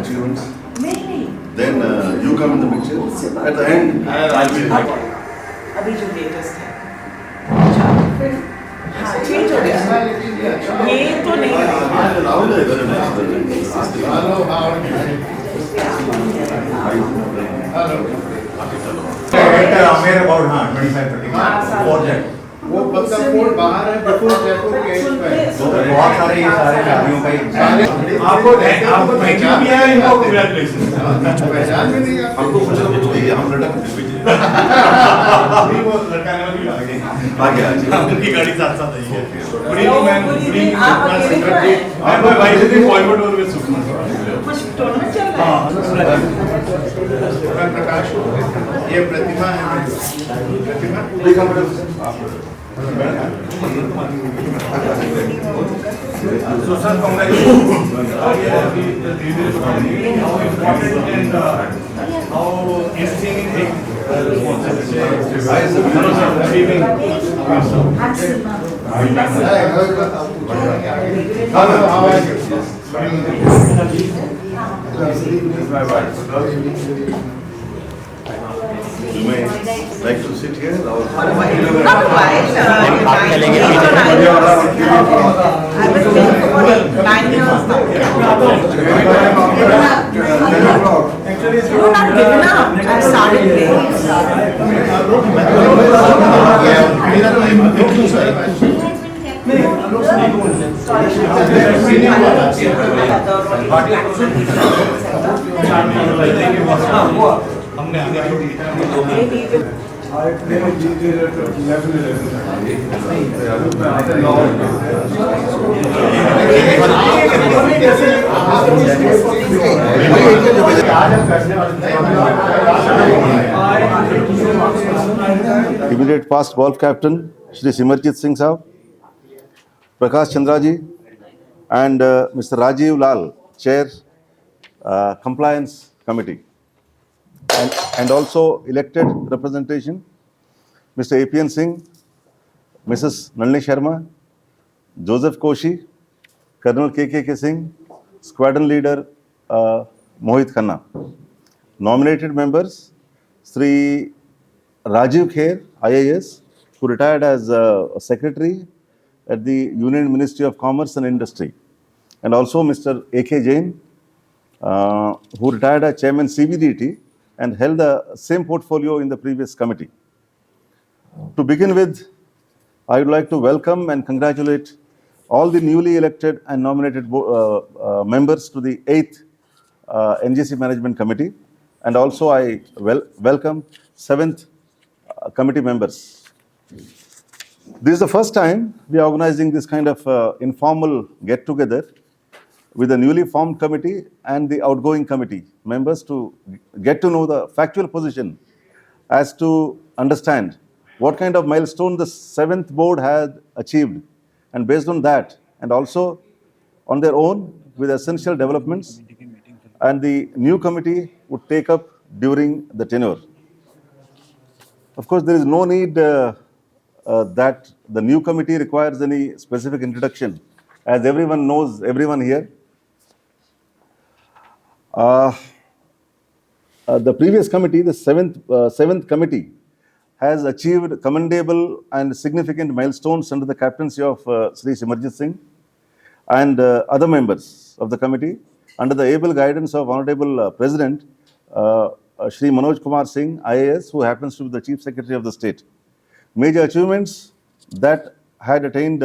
achievements. नहीं Then you come in the picture. At the end, I'll be there. अभी जो latest है अच्छा फिर हाँ चेंज हो गया ये तो नहीं Rahul is very nice. Hello, how are you? Amir about 25-30 project. वो पक्का कोड बाहर है बिल्कुल जयपुर के तो बहुत सारे ये सारे शादियों का आपको पहचान भी है इनको कांग्रेचुलेशन पहचान भी नहीं हमको कुछ ना कुछ चाहिए, हम लड़का कुछ भी चाहिए। नहीं वो लड़का ने भी आगे आगे उनकी गाड़ी साथ साथ आई है आप भाई से फॉरवर्ड और में सुखना कुछ टूर्नामेंट चल रहा है प्रकाश ये प्रतिमा है प्रतिमा So sir, congratulations. How important and how interesting You may like to sit here or Otherwise, I was playing for 9 years now. No, not given up. I started immediate past golf captain Shri Simarjit Singh Saab, Prakash Chandra ji, and Mr. Rajiv Lal, Chair, Compliance Committee, and also elected representation Mr. APN Singh, Mrs. Nalini Sharma, Joseph Koshi, Colonel KK Singh, Squadron Leader Mohit Khanna. Nominated members Sri Rajiv Kher, IAS, who retired as a secretary at the Union Ministry of Commerce and Industry, and also Mr. AK Jain, who retired as chairman CBDT and held the same portfolio in the previous committee. To begin with, I would like to welcome and congratulate all the newly elected and nominated members to the 8th NGC Management Committee, and also I welcome 7th committee members. This is the first time we are organizing this kind of informal get-together with the newly formed committee and the outgoing committee members to get to know the factual position as to understand what kind of milestone the 7th board had achieved, and based on that, and also on their own with essential developments, and the new committee would take up during the tenure. Of course, there is no need that the new committee requires any specific introduction, as everyone knows everyone here. The previous committee, the seventh committee, has achieved commendable and significant milestones under the captaincy of Sri Simarjit Singh and other members of the committee under the able guidance of Honorable President Shri Manoj Kumar Singh, IAS, who happens to be the Chief Secretary of the State. Major achievements that had attained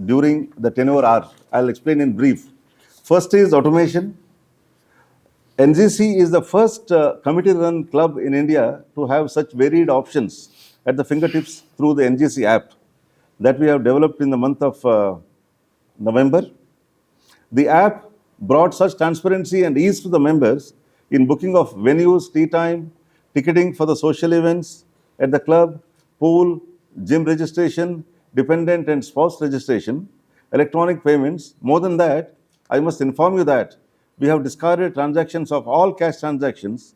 during the tenure are, I'll explain in brief. First is automation. NGC is the first committee-run club in India to have such varied options at the fingertips through the NGC app that we have developed in the month of November. The app brought such transparency and ease to the members in booking of venues, tea time, ticketing for the social events at the club, pool, gym registration, dependent and spouse registration, electronic payments. More than that, I must inform you that we have discarded transactions of all cash transactions.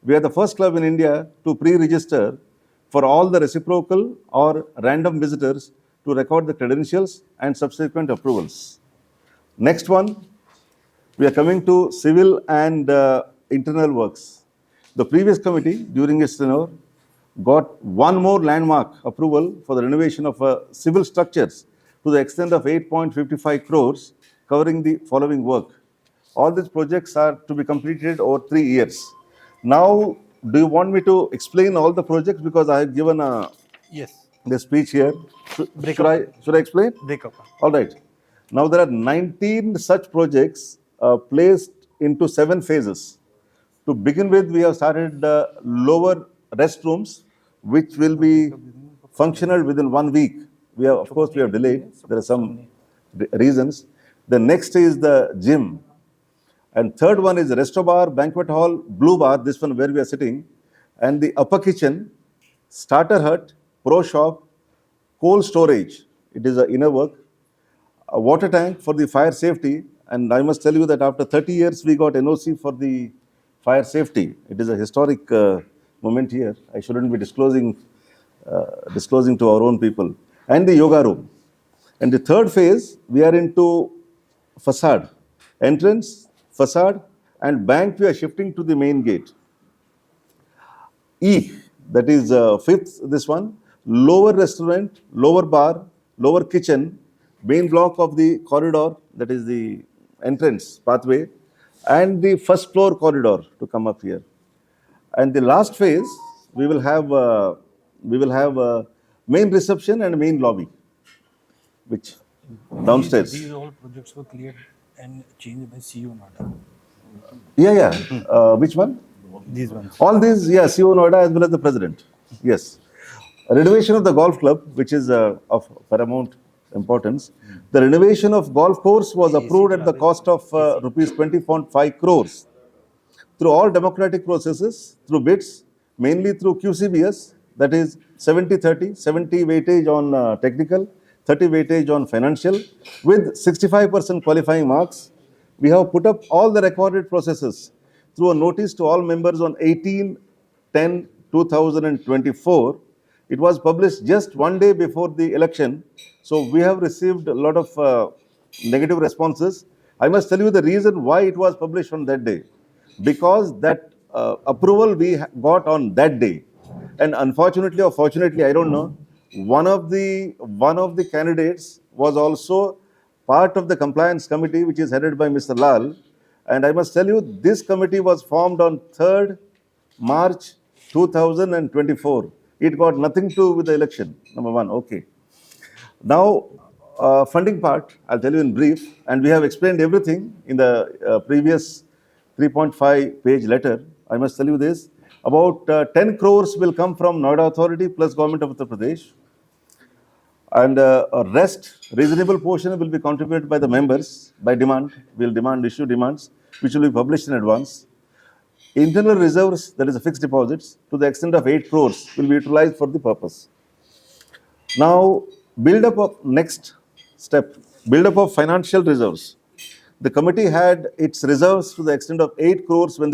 We are the first club in India to pre-register for all the reciprocal or random visitors to record the credentials and subsequent approvals. Next one, We are coming to civil and internal works. The previous committee, during its tenure, got one more landmark approval for the renovation of civil structures to the extent of 8.55 crores, covering the following work. All these projects are to be completed over 3 years. Now, do you want me to explain all the projects? Because I have given Yes. the speech here. Break Should up. I explain? Breakup. All right. Now there are 19 such projects placed into 7 phases. To begin with, we have started lower restrooms, which will be functional within 1 week. Of course, we have delayed. There are some reasons. The next is the gym, and third one is resto bar, banquet hall, blue bar. This one where we are sitting, and the upper kitchen, starter hut, pro shop, cold storage. It is a inner work, a water tank for the fire safety. And I must tell you that after 30 years, we got NOC for the fire safety. It is a historic moment here. I shouldn't be disclosing to our own people. And the yoga room. And the third phase, we are into facade, entrance, facade, and bank. We are shifting to the main gate. E, that is fifth, this one, lower restaurant, lower bar, lower kitchen, main block of the corridor, that is the entrance pathway, and the first floor corridor to come up here. And the last phase, we will have main reception and main lobby, which downstairs. These all projects were cleared and changed by CEO Noida. Yeah. Which one? These ones. All these, yeah, CEO Noida as well as the president. Yes. Renovation of the golf club, which is of paramount importance. The renovation of golf course was approved at the cost of rupees 20.5 crores through all democratic processes, through bids, mainly through QCBS, that is 70-30, 70 weightage on technical, 30 weightage on financial, with 65% qualifying marks. We have put up all the recorded processes through a notice to all members on 18/10/2024. It was published just one day before the election. So we have received a lot of negative responses. I must tell you the reason why it was published on that day. Because that approval we got on that day. And unfortunately or fortunately, I don't know, one of the candidates was also part of the compliance committee, which is headed by Mr. Lal. And I must tell you, this committee was formed on 3rd March 2024. It got nothing to do with the election, number one. Okay. Now, funding part, I'll tell you in brief, and we have explained everything in the previous 3.5-page letter. I must tell you this. About 10 crores will come from Noida Authority plus Government of Uttar Pradesh. And a rest, reasonable portion will be contributed by the members by demand. We'll issue demands, which will be published in advance. Internal reserves, that is a fixed deposits, to the extent of 8 crores will be utilized for the purpose. Now, next step, build up of financial reserves. The committee had its reserves to the extent of 8 crores when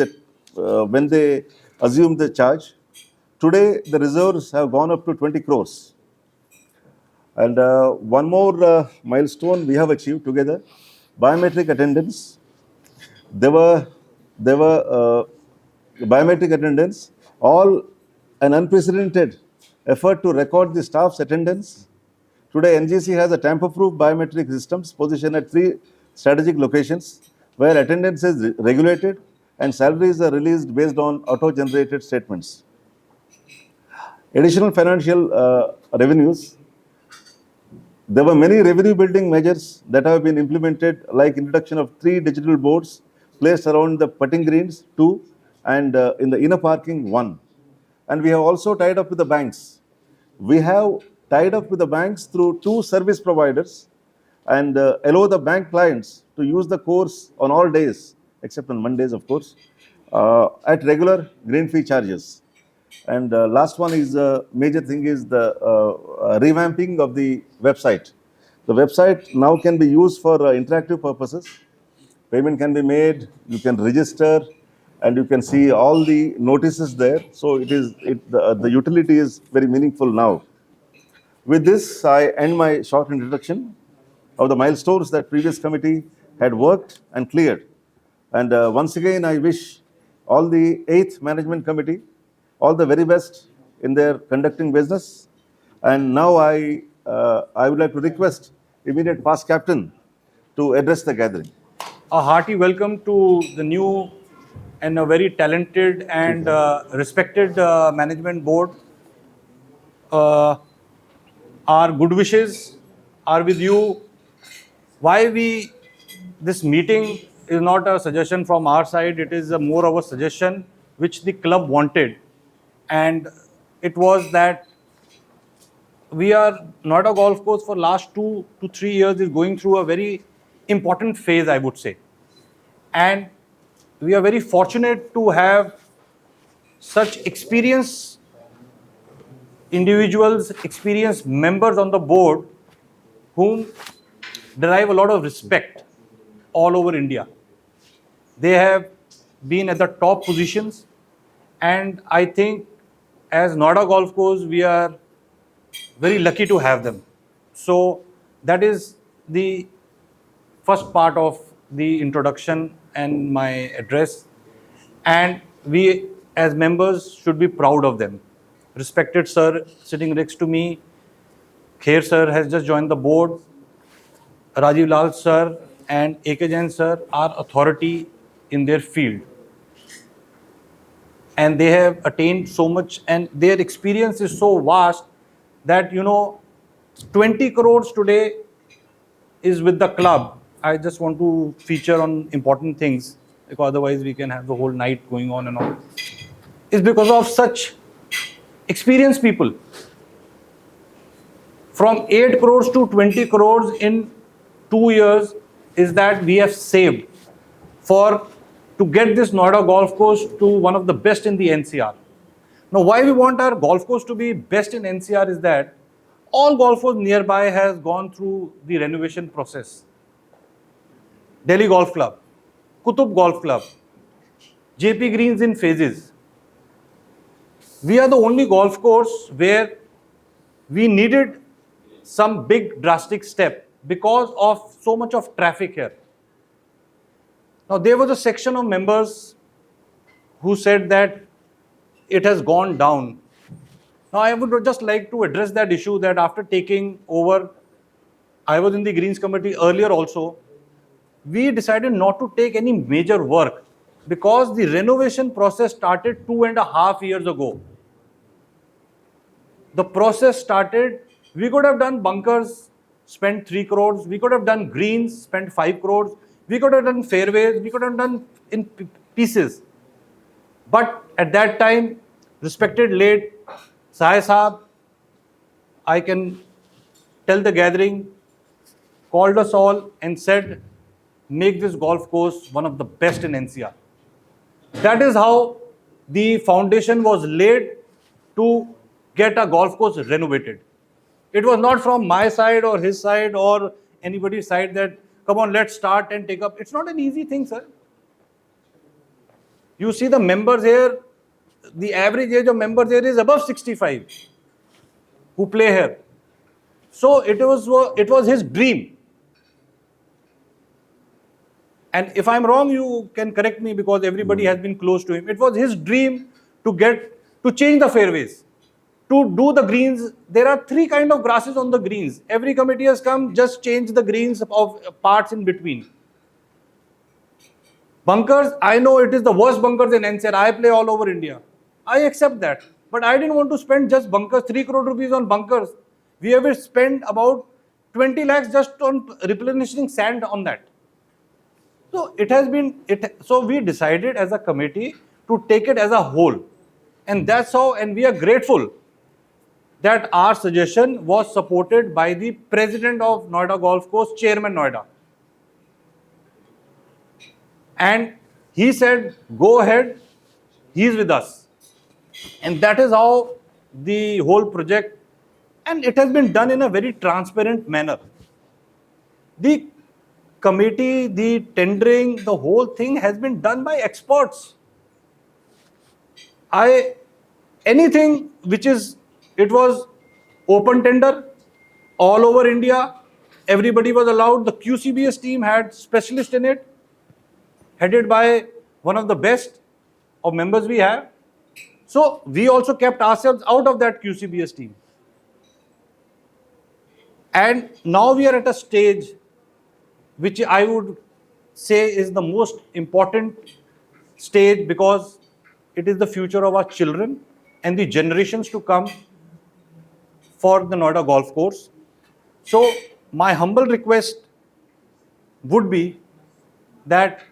they assumed the charge. Today, the reserves have gone up to 20 crores. And one more milestone we have achieved together, biometric attendance. There were biometric attendance, all an unprecedented effort to record the staff's attendance. Today, NGC has a tamper-proof biometric systems positioned at 3 strategic locations where attendance is regulated and salaries are released based on auto-generated statements. Additional financial revenues. There were many revenue-building measures that have been implemented, like introduction of 3 digital boards placed around the putting greens, 2, and in the inner parking, 1. And we have also tied up with the banks. We have tied up with the banks through 2 service providers and allow the bank clients to use the course on all days, except on Mondays, of course, at regular green fee charges. And last one is major thing is the revamping of the website. The website now can be used for interactive purposes. Payment can be made, you can register, and you can see all the notices there. So the utility is very meaningful now. With this, I end my short introduction of the milestones that previous committee had worked and cleared. And once again, I wish all the 8th Management Committee all the very best in their conducting business. And now I would like to request immediate past captain to address the gathering. A hearty welcome to the new and a very talented and respected management board. Our good wishes are with you. Why this meeting is not a suggestion from our side, it is more of a suggestion which the club wanted. And it was that we are Noida Golf Course for last 2 to 3 years is going through a very important phase, I would say. And we are very fortunate to have such experienced individuals, experienced members on the board whom derive a lot of respect all over India. They have been at the top positions, and I think as Noida Golf Course, we are very lucky to have them. So that is the first part of the introduction and my address. And we as members should be proud of them. Respected sir sitting next to me, Kher sir has just joined the board. Rajiv Lal sir and AK Jain sir are authority in their field. And they have attained so much, and their experience is so vast that 20 crores today is with the club. I just want to feature on important things, because otherwise we can have the whole night going on and on. It's because of such experienced people. From 8 crores to 20 crores in 2 years is that we have saved to get this Noida golf course to one of the best in the NCR. Now, why we want our golf course to be best in NCR is that all golf courses nearby has gone through the renovation process. Delhi Golf Club, Qutub Golf Club, JP Greens in phases. We are the only golf course where we needed some big drastic step because of so much of traffic here. Now, there was a section of members who said that it has gone down. Now, I would just like to address that issue that after taking over, I was in the Greens Committee earlier also, we decided not to take any major work because the renovation process started 2.5 years ago. The process started, we could have done bunkers, spent 3 crores, we could have done greens, spent 5 crores, we could have done fairways, we could have done in pieces. But at that time, respected late Sahai Saab, I can tell the gathering, called us all and said, make this golf course one of the best in NCR. That is how the foundation was laid to get a golf course renovated. It was not from my side or his side or anybody's side that, come on, let's start and take up. It's not an easy thing, sir. You see the members here, the average age of members here is above 65 who play here. So it was his dream. And if I'm wrong, you can correct me because everybody has been close to him. It was his dream to change the fairways, to do the greens. There are 3 kinds of grasses on the greens. Every committee has come, just change the greens of parts in between. Bunkers, I know it is the worst bunkers in NCR. I play all over India. I accept that. But I didn't want to spend just bunkers, 3 crore rupees on bunkers. We have spent about 20 lakhs just on replenishing sand on that. So so we decided as a committee to take it as a whole. And that's how, and we are grateful that our suggestion was supported by the president of Noida Golf Course, Chairman Noida. And he said, go ahead, he's with us. And that is how the whole project, and it has been done in a very transparent manner. The committee, the tendering, the whole thing has been done by experts. Anything which it was open tender all over India. Everybody was allowed. The QCBS team had specialists in it, headed by one of the best of members we have. So we also kept ourselves out of that QCBS team. And now we are at a stage which I would say is the most important stage, because it is the future of our children and the generations to come for the Noida golf course. So my humble request would be that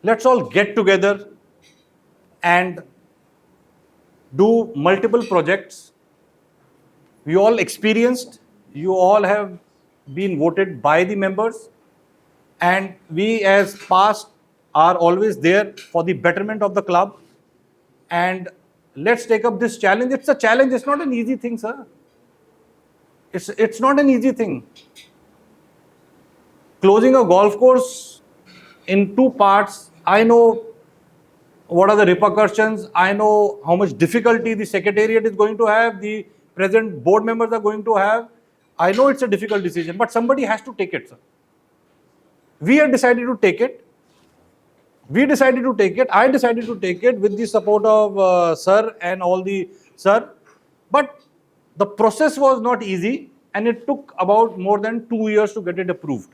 let's all get together and do multiple projects. We all experienced, you all have been voted by the members, and we as past are always there for the betterment of the club. And let's take up this challenge. It's a challenge, it's not an easy thing, sir. It's not an easy thing. Closing a golf course in two parts, I know what are the repercussions, I know how much difficulty the secretariat is going to have, the present board members are going to have. I know it's a difficult decision, but somebody has to take it, sir. We have decided to take it. We decided to take it. I decided to take it with the support of sir and all the sir. But the process was not easy, and it took about more than 2 years to get it approved.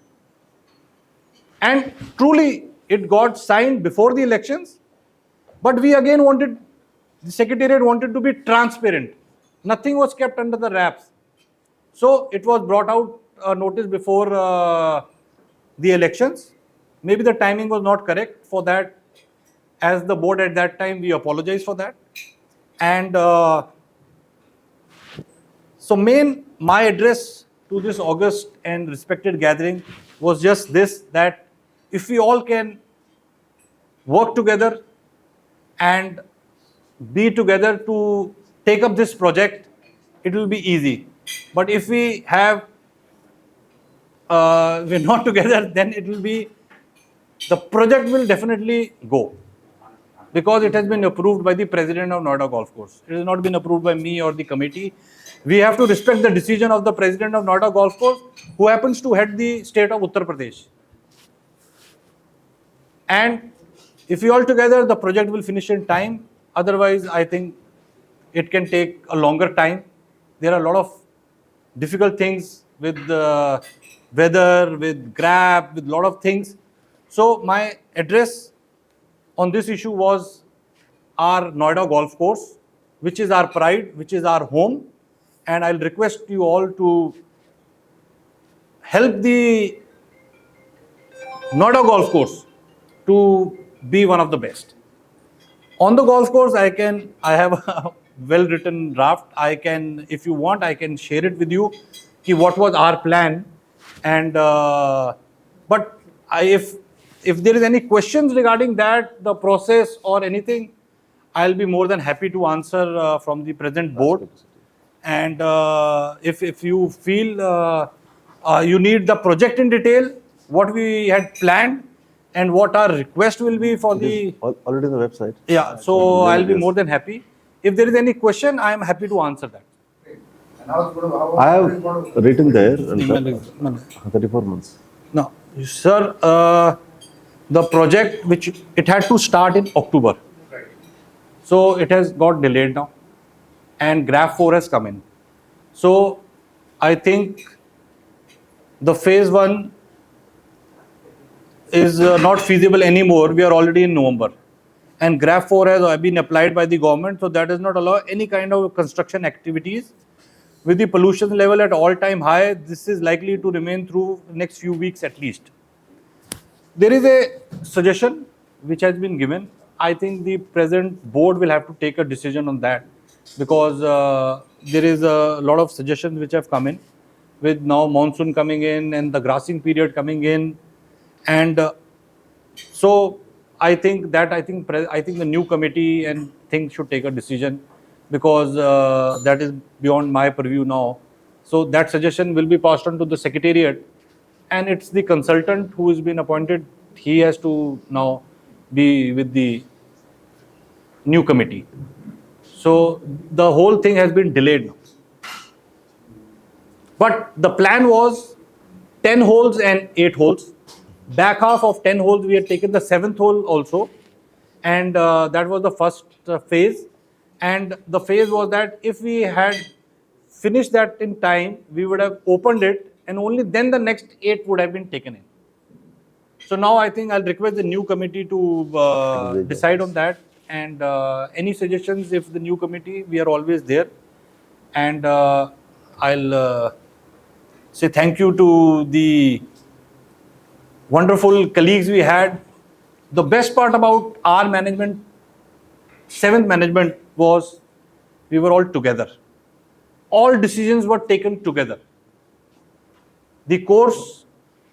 And truly, it got signed before the elections. But we again wanted, the secretariat wanted to be transparent. Nothing was kept under the wraps. So it was brought out a notice before the elections. Maybe the timing was not correct for that. As the board at that time, we apologize for that. And so my address to this august and respected gathering was just this, that if we all can work together and be together to take up this project, it will be easy. But if we have, we're not together, then it will be, the project will definitely go, because it has been approved by the president of Noida Golf Course. It has not been approved by me or the committee. We have to respect the decision of the president of Noida Golf Course, who happens to head the state of Uttar Pradesh. And if we all together, the project will finish in time. Otherwise, I think it can take a longer time. There are a lot of difficult things with the weather, with grab, with a lot of things. So my address on this issue was our Noida Golf Course, which is our pride, which is our home. And I'll request you all to help the Noida Golf Course to be one of the best. On the golf course, I have a well-written draft. I can, if you want, I can share it with you, what was our plan. And but if there is any questions regarding that, the process or anything, I'll be more than happy to answer from the present board. And if you feel you need the project in detail, what we had planned and what our request will be for the... Already on the website. Yeah, so I'll be more than happy. If there is any question, I am happy to answer that. I have written there, 34 months. No, sir, the project, which it had to start in October. So it has got delayed now. And Graph 4 has come in. So I think the phase 1 is not feasible anymore. We are already in November. And Graph 4 has been applied by the government. So that does not allow any kind of construction activities. With the pollution level at all-time high, this is likely to remain through next few weeks at least. There is a suggestion which has been given. I think the present board will have to take a decision on that, because there is a lot of suggestions which have come in, with now monsoon coming in and the grassing period coming in. And so I think the new committee and things should take a decision, because that is beyond my purview now. So that suggestion will be passed on to the secretariat, and it's the consultant who has been appointed. He has to now be with the new committee. So the whole thing has been delayed now. But the plan was 10 holes and 8 holes. Back half of 10 holes, we had taken the 7th hole also. And that was the first phase. And the phase was that if we had finished that in time, we would have opened it, and only then the next 8 would have been taken in. So now I think I'll request the new committee to decide on that. And any suggestions, if the new committee, we are always there. And I'll say thank you to the wonderful colleagues we had. The best part about our management, 7th management, was we were all together. All decisions were taken together. The course,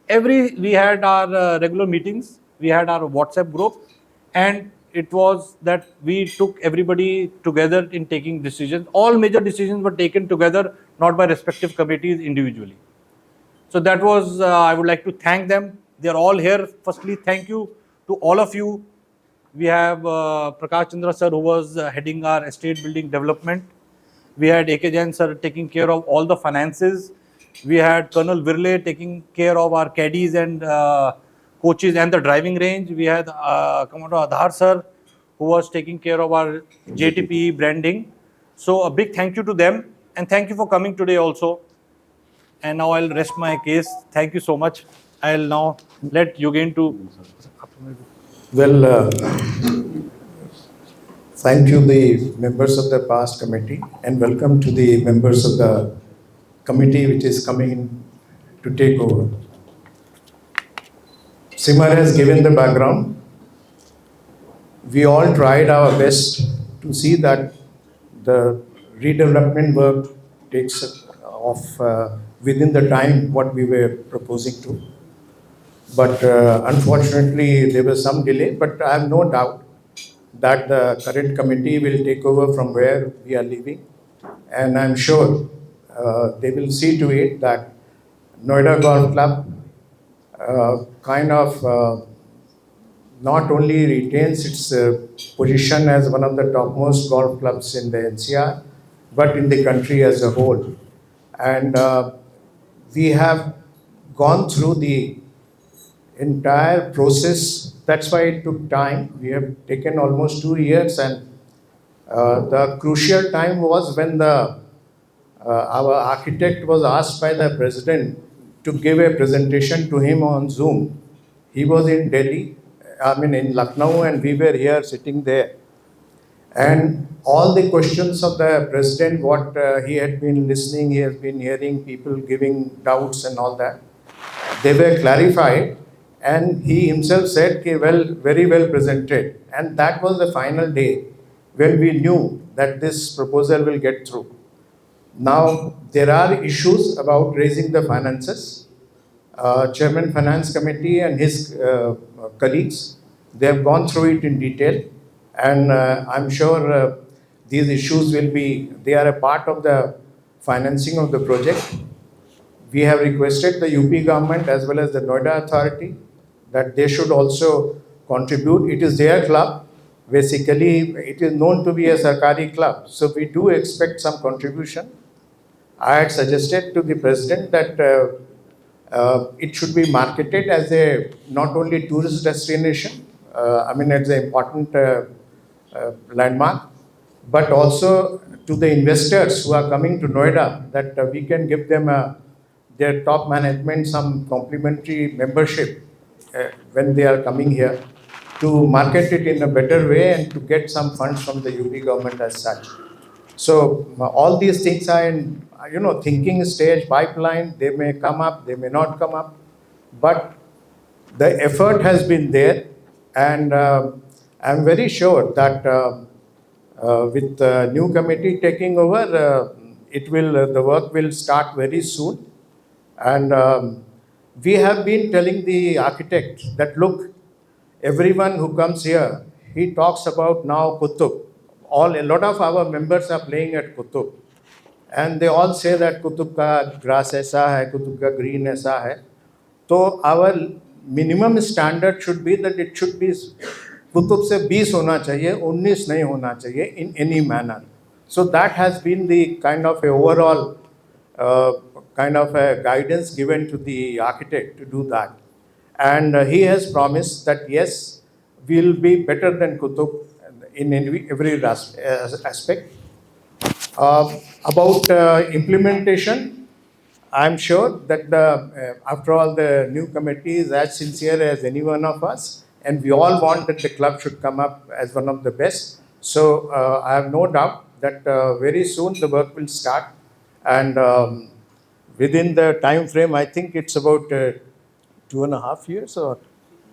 we had our regular meetings, we had our WhatsApp group, and it was that we took everybody together in taking decisions. All major decisions were taken together, not by respective committees individually. So that was, I would like to thank them. They are all here. Firstly, thank you to all of you. We have Prakash Chandra sir, who was heading our estate building development. We had A.K. Jain sir taking care of all the finances. We had Colonel Virle taking care of our caddies and coaches and the driving range. We had Commander Adhar sir, who was taking care of our JTP branding. So a big thank you to them, and thank you for coming today also. And now I'll rest my case. Thank you so much. I'll now let Yogen to. Well, thank you, the members of the past committee, and welcome to the members of the committee which is coming to take over. Simar has given the background. We all tried our best to see that the redevelopment work takes off within the time what we were proposing to. But unfortunately, there was some delay, but I have no doubt that the current committee will take over from where we are leaving. And I'm sure they will see to it that Noida Golf Club not only retains its position as one of the topmost golf clubs in the NCR, but in the country as a whole. And we have gone through the entire process. That's why it took time. We have taken almost 2 years, and the crucial time was when our architect was asked by the president to give a presentation to him on Zoom. He was in Delhi, in Lucknow, and we were here sitting there. And all the questions of the president, what he had been listening, he has been hearing people giving doubts and all that, they were clarified. And he himself said, okay, well, very well presented. And that was the final day when we knew that this proposal will get through. Now, there are issues about raising the finances. Chairman Finance Committee and his colleagues, they have gone through it in detail. And I'm sure these issues they are a part of the financing of the project. We have requested the UP government as well as the Noida authority that they should also contribute. It is their club. Basically, it is known to be a Sarkari club. So we do expect some contribution. I had suggested to the president that it should be marketed as a not only tourist destination, it's an important landmark, but also to the investors who are coming to Noida, that we can give them their top management some complimentary membership when they are coming here, to market it in a better way and to get some funds from the UP government as such. So all these things are in thinking stage, pipeline. They may come up, they may not come up, but the effort has been there, and I'm very sure that with the new committee taking over, the work will start very soon. And we have been telling the architect that, look, everyone who comes here, he talks about now Qutub. A lot of our members are playing at Qutub. And they all say that Qutub ka grass aisa hai, Qutub ka green aisa hai. So our minimum standard should be that it should be Qutub se 20 hona chahiye, 19 nahi hona chahiye in any manner. So that has been the kind of a overall kind of a guidance given to the architect to do that. And he has promised that yes, we'll be better than Kutub in every aspect. About implementation, I'm sure that after all, the new committee is as sincere as any one of us, and we all want that the club should come up as one of the best. So I have no doubt that very soon the work will start, and within the time frame, I think it's about 2.5 years or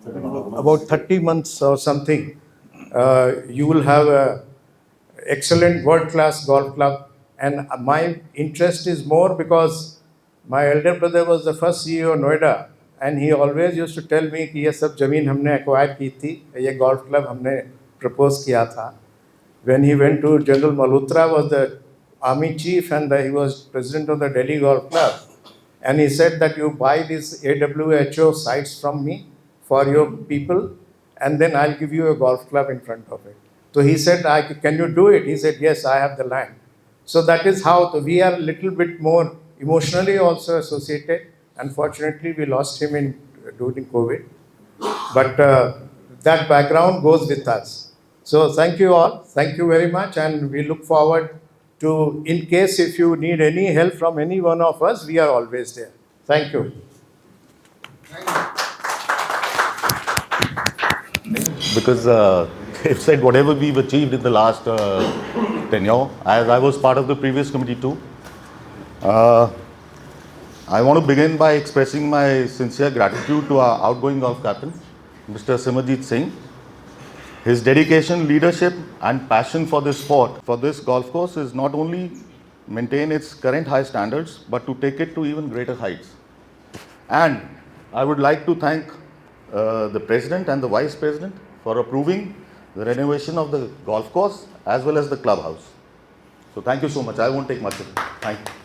about 30 months or something. You will have a excellent world-class golf club, and my interest is more because my elder brother was the first CEO of Noida, and he always used to tell me कि ये सब जमीन हमने acquire की थी, ये golf club हमने propose किया था. When he went to General Malhotra was the army chief, and he was president of the Delhi Golf Club, and he said that you buy these AWHO sites from me for your people, and then I'll give you a golf club in front of it. So he said, can you do it? He said, yes, I have the land. So that is how we are a little bit more emotionally also associated. Unfortunately, we lost him during COVID. But that background goes with us. So thank you all. Thank you very much. And we look forward to, in case if you need any help from any one of us, we are always there. Thank you. Because they've said whatever we've achieved in the last tenure, as I was part of the previous committee too. I want to begin by expressing my sincere gratitude to our outgoing golf captain, Mr. Simarjit Singh. His dedication, leadership and passion for this sport, for this golf course is not only maintain its current high standards, but to take it to even greater heights. And I would like to thank the President and the Vice President for approving the renovation of the golf course as well as the clubhouse. So thank you so much. I won't take much of it. Thank you.